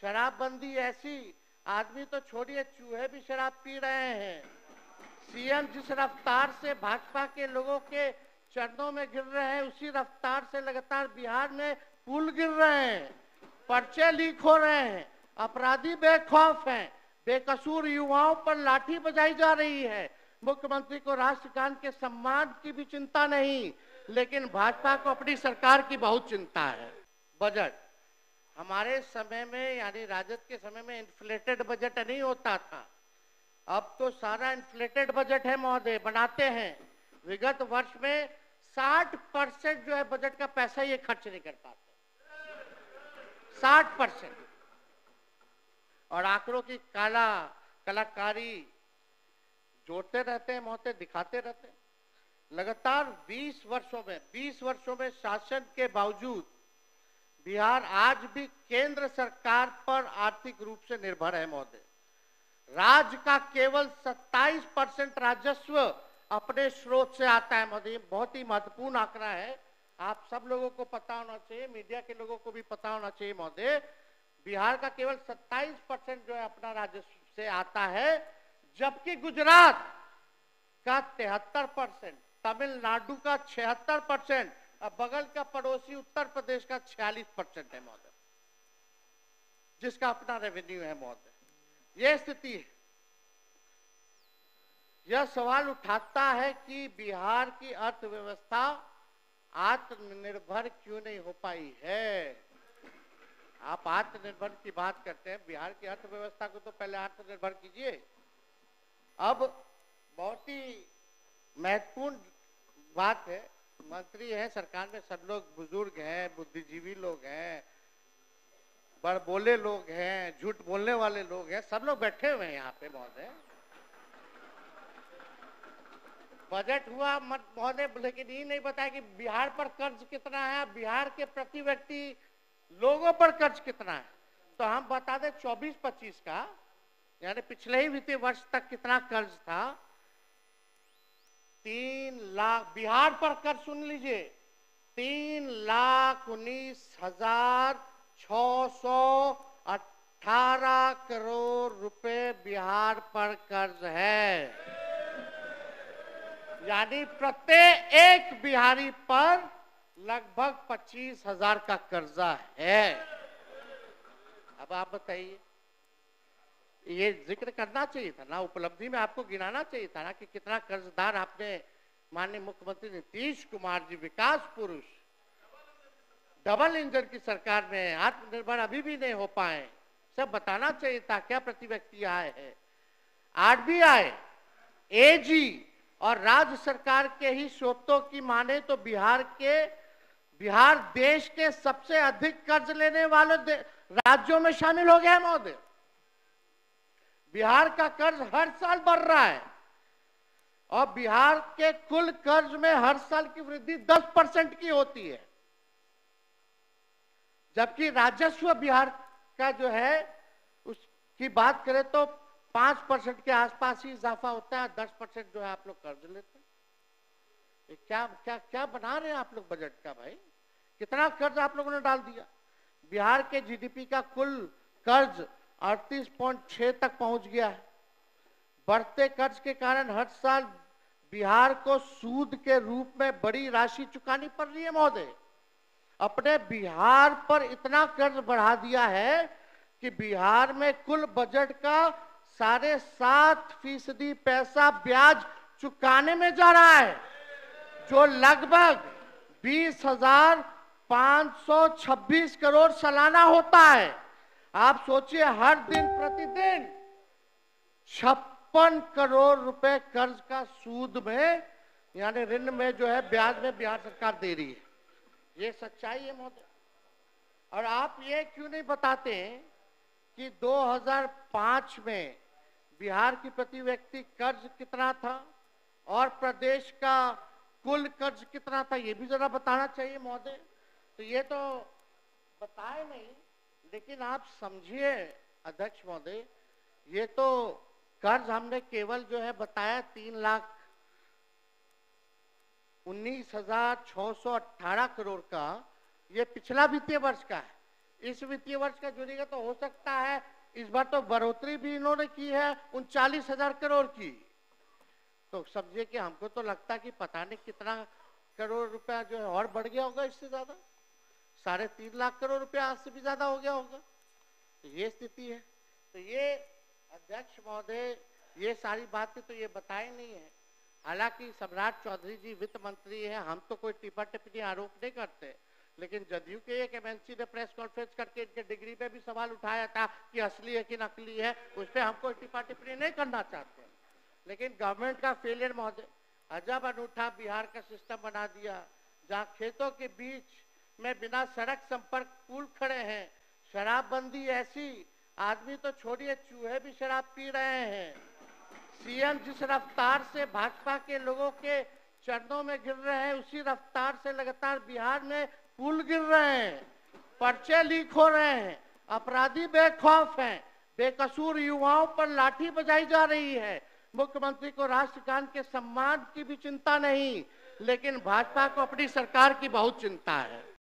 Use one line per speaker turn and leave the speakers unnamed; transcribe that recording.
शराबबंदी ऐसी, आदमी तो छोड़िए, चूहे भी शराब पी रहे हैं। सीएम जिस रफ्तार से भाजपा के लोगों के चरणों में गिर रहे हैं, उसी रफ्तार से लगातार बिहार में पुल गिर रहे हैं, पर्चे लीक हो रहे हैं, अपराधी बेखौफ हैं, बेकसूर युवाओं पर लाठी बजाई जा रही है। मुख्यमंत्री को राष्ट्रगान के सम्मान की भी चिंता नहीं, लेकिन भाजपा को अपनी सरकार की बहुत चिंता है। बजट हमारे समय में, यानी राजद के समय में इन्फ्लेटेड बजट नहीं होता था। अब तो सारा इन्फ्लेटेड बजट है महोदय, बनाते हैं। विगत वर्ष में 60% जो है बजट का पैसा ये खर्च नहीं कर पाते, 60%। और आंकड़ों की कलाकारी जोड़ते रहते हैं महोदय, दिखाते रहते हैं। लगातार 20 वर्षों में शासन के बावजूद बिहार आज भी केंद्र सरकार पर आर्थिक रूप से निर्भर है महोदय। राज्य का केवल 27% राजस्व अपने स्रोत से आता है महोदय। बहुत ही महत्वपूर्ण आंकड़ा है, आप सब लोगों को पता होना चाहिए, मीडिया के लोगों को भी पता होना चाहिए महोदय। बिहार का केवल 27% जो है अपना राजस्व से आता है, जबकि गुजरात का 73%, तमिलनाडु का 76%, अब बगल का पड़ोसी उत्तर प्रदेश का 46% है महोदय, जिसका अपना रेवेन्यू है महोदय। यह स्थिति है। यह सवाल उठाता है कि बिहार की अर्थव्यवस्था आत्मनिर्भर क्यों नहीं हो पाई है। आप आत्मनिर्भर की बात करते हैं, बिहार की अर्थव्यवस्था को तो पहले आत्मनिर्भर कीजिए। अब बहुत ही महत्वपूर्ण बात है, मंत्री हैं सरकार में, सब लोग बुजुर्ग हैं, बुद्धिजीवी लोग हैं, बड़बोले लोग हैं, झूठ बोलने वाले लोग हैं, सब लोग बैठे हुए हैं यहाँ पे महोदय। बजट हुआ महोदय, लेकिन ये नहीं बताया कि बिहार पर कर्ज कितना है, बिहार के प्रति व्यक्ति लोगों पर कर्ज कितना है। तो हम बता दें 24-25 का, यानी पिछले ही वित्तीय वर्ष तक कितना कर्ज था। 3 लाख बिहार पर कर्ज, सुन लीजिए, 3,19,618 करोड़ रुपए बिहार पर कर्ज है। यानी प्रत्येक एक बिहारी पर लगभग 25,000 का कर्जा है। अब आप बताइए, ये जिक्र करना चाहिए था ना, उपलब्धि में आपको गिनाना चाहिए था ना कि कितना कर्जदार आपने, माननीय मुख्यमंत्री नीतीश कुमार जी, विकास पुरुष, डबल इंजन की सरकार में आत्मनिर्भर अभी भी नहीं हो पाए। सब बताना चाहिए था क्या प्रति व्यक्ति आय है। आरबीआई, एजी और राज्य सरकार के ही स्रोतों की माने तो बिहार देश के सबसे अधिक कर्ज लेने वाले राज्यों में शामिल हो गया महोदय। बिहार का कर्ज हर साल बढ़ रहा है और बिहार के कुल कर्ज में हर साल की वृद्धि 10% की होती है, जबकि राजस्व बिहार का जो है उसकी बात करें तो 5% के आसपास ही इजाफा होता है, 10% जो है आप लोग कर्ज लेते हैं। क्या क्या क्या बना रहे हैं आप लोग बजट का भाई? कितना कर्ज आप लोगों ने डाल दिया। बिहार के जीडीपी का कुल कर्ज 38.6 तक पहुंच गया है। बढ़ते कर्ज के कारण हर साल बिहार को सूद के रूप में बड़ी राशि चुकानी पड़ रही है महोदय। अपने बिहार पर इतना कर्ज बढ़ा दिया है कि बिहार में कुल बजट का 7.5% पैसा ब्याज चुकाने में जा रहा है, जो लगभग 20,526 करोड़ सालाना होता है। आप सोचिए, हर दिन प्रतिदिन 56 करोड़ रुपए कर्ज का सूद में, यानी ऋण में जो है ब्याज में बिहार सरकार दे रही है। ये सच्चाई है महोदय। और आप ये क्यों नहीं बताते कि 2005 में बिहार की प्रति व्यक्ति कर्ज कितना था और प्रदेश का कुल कर्ज कितना था, ये भी जरा बताना चाहिए महोदय। तो ये तो बताए नहीं, लेकिन आप समझिए अध्यक्ष महोदय, ये तो कर्ज हमने केवल जो है बताया 3,19,618 करोड़ का, ये पिछला वित्तीय वर्ष का है। इस वित्तीय वर्ष का जुड़ेगा तो हो सकता है इस बार तो बढ़ोतरी भी इन्होंने की है 39,000 करोड़ की। तो समझिए कि हमको तो लगता है कि पता नहीं कितना करोड़ रुपया जो है और बढ़ गया होगा, इससे ज्यादा 3.5 लाख करोड़ रुपया आज से भी ज्यादा हो गया होगा। तो ये स्थिति है। तो ये अध्यक्ष महोदय ये सारी बातें तो ये बताई नहीं है। हालांकि सम्राट चौधरी जी वित्त मंत्री है, हम तो कोई टिप्पा टिप्पणी आरोप नहीं करते, लेकिन जदयू के एक एमएनसी ने प्रेस कॉन्फ्रेंस करके इनके डिग्री पे भी सवाल उठाया था कि असली है कि नकली है, उस पर हम कोई टिप्पा टिप्पणी नहीं करना चाहते। लेकिन गवर्नमेंट का फेलियर महोदय, अजब अनूठा बिहार का सिस्टम बना दिया जहाँ खेतों के बीच में बिना सड़क संपर्क पुल खड़े हैं। शराबबंदी ऐसी, आदमी तो छोड़िए चूहे भी शराब पी रहे हैं। सीएम जिस रफ्तार से भाजपा के लोगों के चरणों में गिर रहे हैं, उसी रफ्तार से लगातार बिहार में पुल गिर रहे हैं, पर्चे लीक हो रहे हैं, अपराधी बेखौफ हैं, बेकसूर युवाओं पर लाठी बजाई जा रही है। मुख्यमंत्री को राष्ट्रगान के सम्मान की भी चिंता नहीं, लेकिन भाजपा को अपनी सरकार की बहुत चिंता है।